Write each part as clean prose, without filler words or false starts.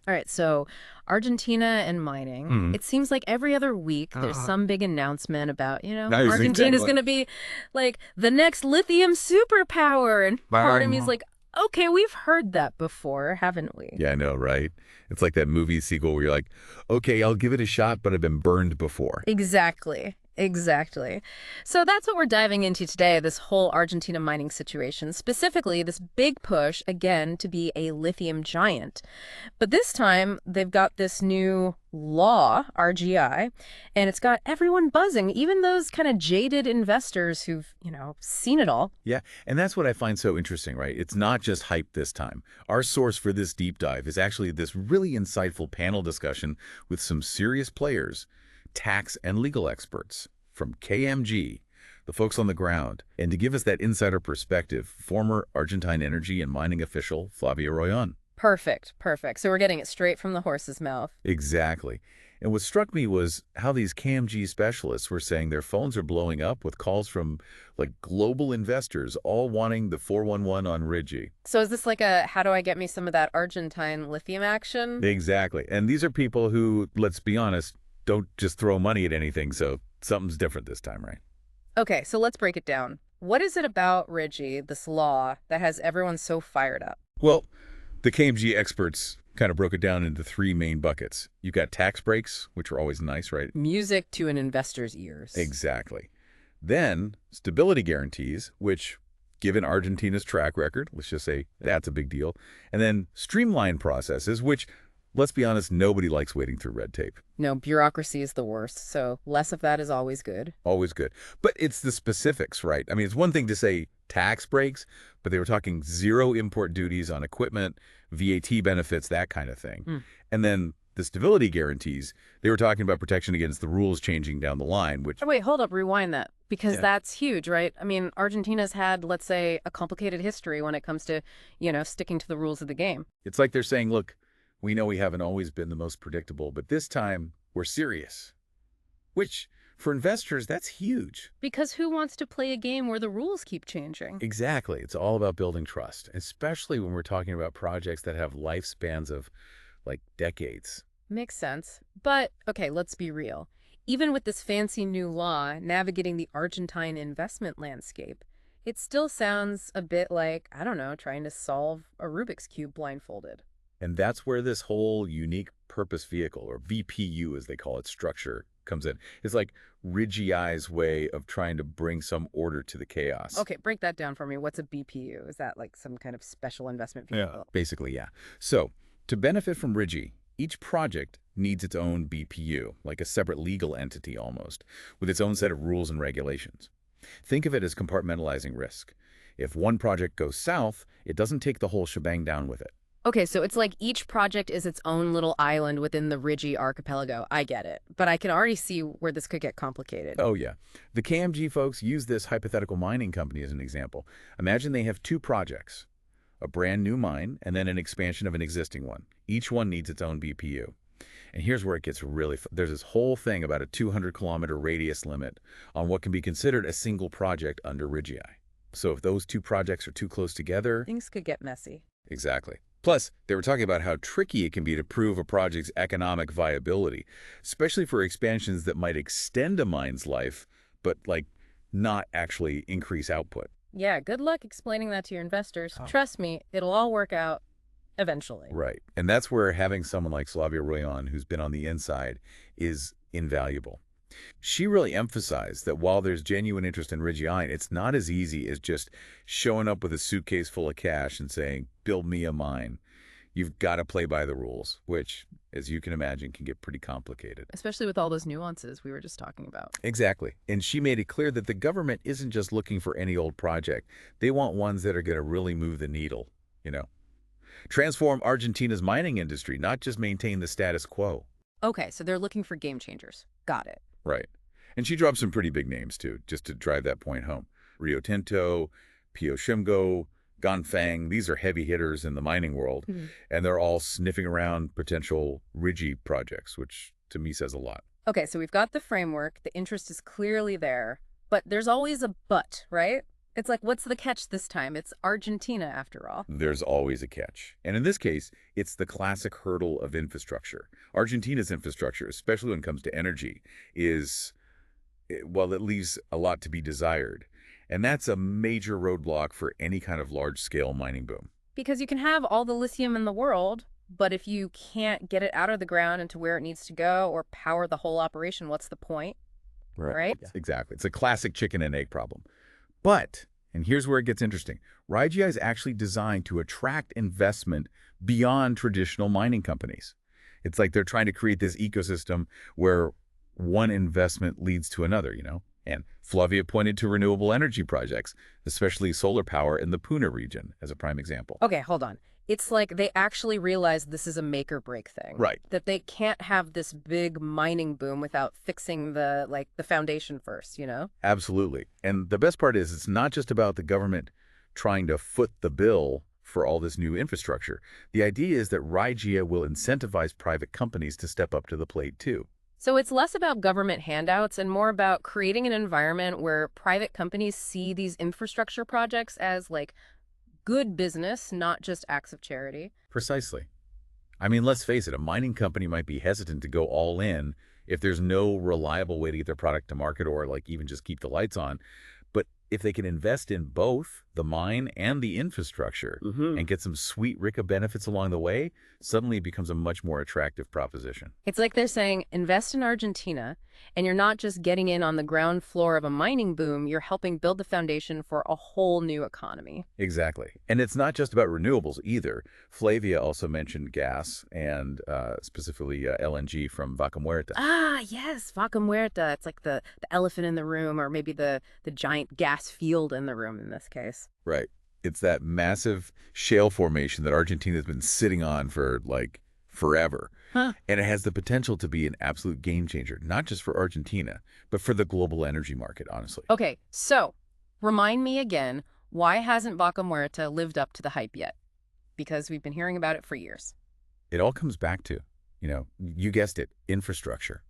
All right, so Argentina and mining. Hmm. It seems like every other week there's Uh, some big announcement about, nice, Argentina's exactly. going to be like the next lithium superpower. And part of me is Bang. like, okay, we've heard that before, haven't we? Yeah, I know, right? It's like that movie sequel where you're like, okay, I'll give it a shot, but I've been burned before. Exactly. Exactly. So that's what we're diving into today, this whole Argentina mining situation, specifically this big push, again, to be a lithium giant. But this time, they've got this new law, RGI, and it's got everyone buzzing, even those kind of jaded investors who've, seen it all. Yeah, and that's what I find so interesting, right? It's not just hype this time. Our source for this deep dive is actually this really insightful panel discussion with some serious players, tax and legal experts from KMG, the folks on the ground. And to give us that insider perspective, former Argentine energy and mining official Flavio Royan. Perfect, perfect. So we're getting it straight from the horse's mouth. Exactly. And what struck me was how these KMG specialists were saying their phones are blowing up with calls from like global investors all wanting the 411 on RIGI. So is this like a how do I get me some of that Argentine lithium action? Exactly. And these are people who, let's be honest, don't just throw money at anything, so something's different this time, right? Okay, so let's break it down. What is it about RIGI, this law, that has everyone so fired up? Well, the KMG experts kind of broke it down into three main buckets. You've got tax breaks, which are always nice, right? Music to an investor's ears. Exactly. Then stability guarantees, which, given Argentina's track record, let's just say that's a big deal. And then streamlined processes, which, let's be honest, nobody likes waiting through red tape. No, bureaucracy is the worst, so less of that is always good. Always good. But it's the specifics, right? I mean, it's one thing to say tax breaks, but they were talking zero import duties on equipment, VAT benefits, that kind of thing. Mm. And then the stability guarantees, they were talking about protection against the rules changing down the line, which, Oh, wait, hold up, rewind that. Because yeah, that's huge, right? I mean, Argentina's had, let's say, a complicated history when it comes to, sticking to the rules of the game. it's like they're saying, look, we know we haven't always been the most predictable, but this time we're serious. Which, for investors, that's huge. Because who wants to play a game where the rules keep changing? Exactly. It's all about building trust, especially when we're talking about projects that have lifespans of like decades. Makes sense. But, okay, let's be real. Even with this fancy new law navigating the Argentine investment landscape, it still sounds a bit like, I don't know, trying to solve a Rubik's Cube blindfolded. And that's where this whole unique purpose vehicle, or VPU as they call it, structure comes in. It's like RIGI's way of trying to bring some order to the chaos. Okay, break that down for me. What's a BPU? Is that like some kind of special investment Yeah. vehicle? Basically, yeah. So to benefit from RIGI, each project needs its own BPU, like a separate legal entity almost, with its own set of rules and regulations. Think of it as compartmentalizing risk. If one project goes south, it doesn't take the whole shebang down with it. Okay, so it's like each project is its own little island within the RIGI archipelago. I get it. But I can already see where this could get complicated. Oh, yeah. The KMG folks use this hypothetical mining company as an example. Imagine they have two projects, a brand new mine and then an expansion of an existing one. Each one needs its own BPU. And here's where it gets really, there's this whole thing about a 200-kilometer radius limit on what can be considered a single project under RIGI. So if those two projects are too close together, Things could get messy. exactly. Plus, they were talking about how tricky it can be to prove a project's economic viability, especially for expansions that might extend a mine's life, but like not actually increase output. Yeah, good luck explaining that to your investors. Oh. Trust me, it'll all work out eventually. Right. And that's where having someone like Slavia Royan, who's been on the inside, is invaluable. She really emphasized that while there's genuine interest in RIGI, it's not as easy as just showing up with a suitcase full of cash and saying, build me a mine. You've got to play by the rules, which, as you can imagine, can get pretty complicated. Especially with all those nuances we were just talking about. Exactly. And she made it clear that the government isn't just looking for any old project. They want ones that are going to really move the needle, you know. Transform Argentina's mining industry, not just maintain the status quo. Okay, so they're looking for game changers. Got it. Right. And she dropped some pretty big names, too, just to drive that point home. Rio Tinto, Pio Shimgo, Ganfeng, these are heavy hitters in the mining world, and they're all sniffing around potential RIGI projects, which to me says a lot. Okay, so we've got the framework. The interest is clearly there. But there's always a but, right? It's like, what's the catch this time? It's Argentina, after all. There's always a catch. And in this case, it's the classic hurdle of infrastructure. Argentina's infrastructure, especially when it comes to energy, is, well, it leaves a lot to be desired. And that's a major roadblock for any kind of large-scale mining boom. Because you can have all the lithium in the world, but if you can't get it out of the ground and to where it needs to go or power the whole operation, what's the point? Right? Yeah. Exactly. It's a classic chicken and egg problem. But, and here's where it gets interesting, RIGI is actually designed to attract investment beyond traditional mining companies. It's like they're trying to create this ecosystem where one investment leads to another, And Flavia pointed to renewable energy projects, especially solar power in the Puna region as a prime example. Okay, hold on. It's like they actually realize this is a make or break thing. Right. That they can't have this big mining boom without fixing the foundation first, Absolutely. And the best part is it's not just about the government trying to foot the bill for all this new infrastructure. The idea is that RIGI will incentivize private companies to step up to the plate too. So it's less about government handouts and more about creating an environment where private companies see these infrastructure projects as good business, not just acts of charity. Precisely. I mean, let's face it, a mining company might be hesitant to go all in if there's no reliable way to get their product to market or even just keep the lights on. But if they can invest in both the mine and the infrastructure and get some sweet RICA benefits along the way, suddenly it becomes a much more attractive proposition. It's like they're saying, invest in Argentina, and you're not just getting in on the ground floor of a mining boom, you're helping build the foundation for a whole new economy. Exactly. And it's not just about renewables either. Flavia also mentioned gas and specifically LNG from Vaca Muerta. Ah, yes, Vaca Muerta. It's like the elephant in the room, or maybe the giant gas field in the room in this case. Right. It's that massive shale formation that Argentina's been sitting on for forever. Huh. And it has the potential to be an absolute game changer, not just for Argentina, but for the global energy market, honestly. Okay, so remind me again, why hasn't Vaca Muerta lived up to the hype yet? Because we've been hearing about it for years. It all comes back to, you guessed it, infrastructure.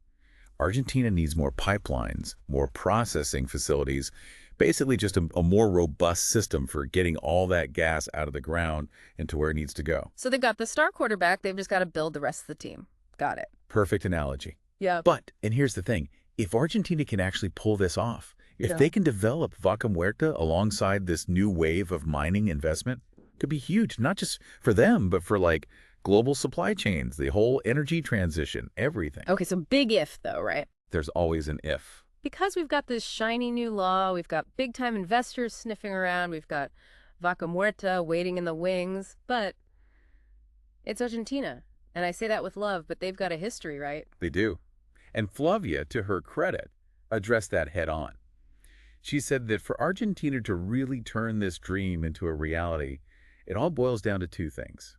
Argentina needs more pipelines, more processing facilities, basically just a more robust system for getting all that gas out of the ground and to where it needs to go. So they've got the star quarterback, they've just got to build the rest of the team. Got it. Perfect analogy. Yeah. But, and here's the thing, if Argentina can actually pull this off, if they can develop Vaca Muerta alongside this new wave of mining investment, it could be huge, not just for them, but for global supply chains, the whole energy transition, everything. Okay, so big if though, right? There's always an if. Because we've got this shiny new law, we've got big-time investors sniffing around, we've got Vaca Muerta waiting in the wings, but it's Argentina. And I say that with love, but they've got a history, right? They do. And Flavia, to her credit, addressed that head on. She said that for Argentina to really turn this dream into a reality, it all boils down to two things: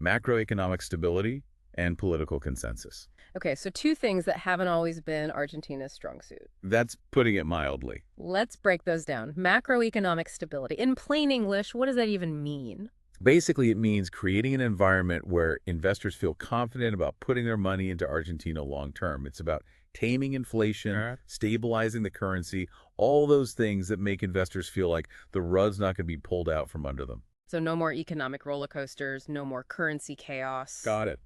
macroeconomic stability and political consensus. Okay, so two things that haven't always been Argentina's strong suit. That's putting it mildly. Let's break those down. Macroeconomic stability. In plain English, what does that even mean? Basically, it means creating an environment where investors feel confident about putting their money into Argentina long term. It's about taming inflation, stabilizing the currency, all those things that make investors feel like the rug's not going to be pulled out from under them. So no more economic roller coasters, no more currency chaos. Got it.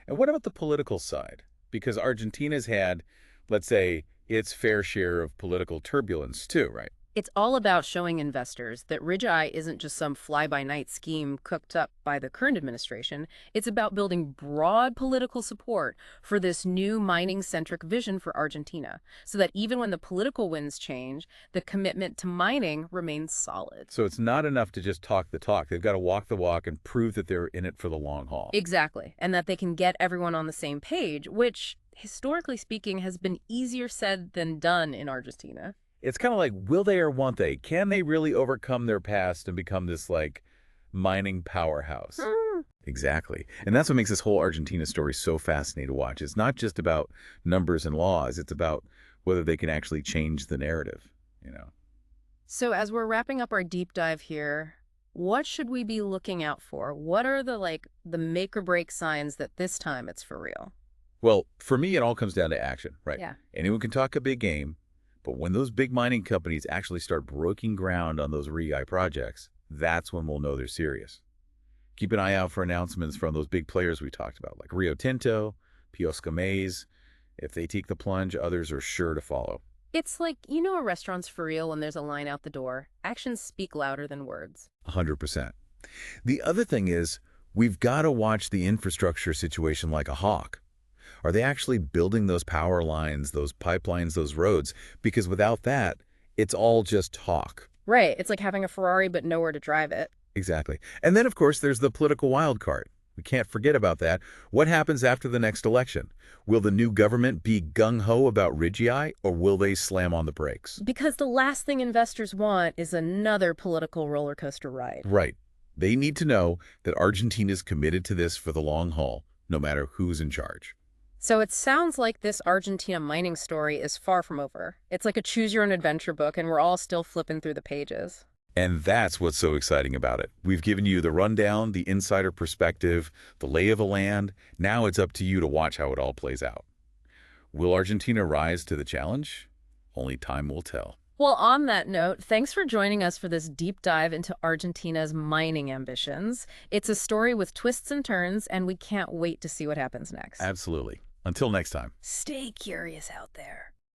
And what about the political side? Because Argentina's had, let's say, its fair share of political turbulence too, right? It's all about showing investors that RIGI isn't just some fly-by-night scheme cooked up by the current administration. It's about building broad political support for this new mining-centric vision for Argentina, so that even when the political winds change, the commitment to mining remains solid. So it's not enough to just talk the talk. They've got to walk the walk and prove that they're in it for the long haul. Exactly, and that they can get everyone on the same page, which, historically speaking, has been easier said than done in Argentina. It's kind of like, will they or won't they? Can they really overcome their past and become this, mining powerhouse? Exactly. And that's what makes this whole Argentina story so fascinating to watch. It's not just about numbers and laws. It's about whether they can actually change the narrative, So as we're wrapping up our deep dive here, what should we be looking out for? What are the make or break signs that this time it's for real? Well, for me, it all comes down to action, right? Yeah. Anyone can talk a big game, But when those big mining companies actually start breaking ground on those RIGI projects, that's when we'll know they're serious. Keep an eye out for announcements from those big players we talked about, like Rio Tinto, Piosca Mays. If they take the plunge, others are sure to follow. It's like, a restaurant's for real when there's a line out the door. Actions speak louder than words. 100%. The other thing is, we've got to watch the infrastructure situation like a hawk. Are they actually building those power lines, those pipelines, those roads? Because without that, it's all just talk. Right, it's like having a Ferrari but nowhere to drive it. Exactly. And then, of course, there's the political wild card. We can't forget about that. What happens after the next election? Will the new government be gung-ho about RIGI, or will they slam on the brakes? Because the last thing investors want is another political roller coaster ride. Right. They need to know that Argentina's committed to this for the long haul, no matter who's in charge. So it sounds like this Argentina mining story is far from over. It's like a choose-your-own-adventure book, and we're all still flipping through the pages. And that's what's so exciting about it. We've given you the rundown, the insider perspective, the lay of the land. Now it's up to you to watch how it all plays out. Will Argentina rise to the challenge? Only time will tell. Well, on that note, thanks for joining us for this deep dive into Argentina's mining ambitions. It's a story with twists and turns, and we can't wait to see what happens next. Absolutely. Until next time. Stay curious out there.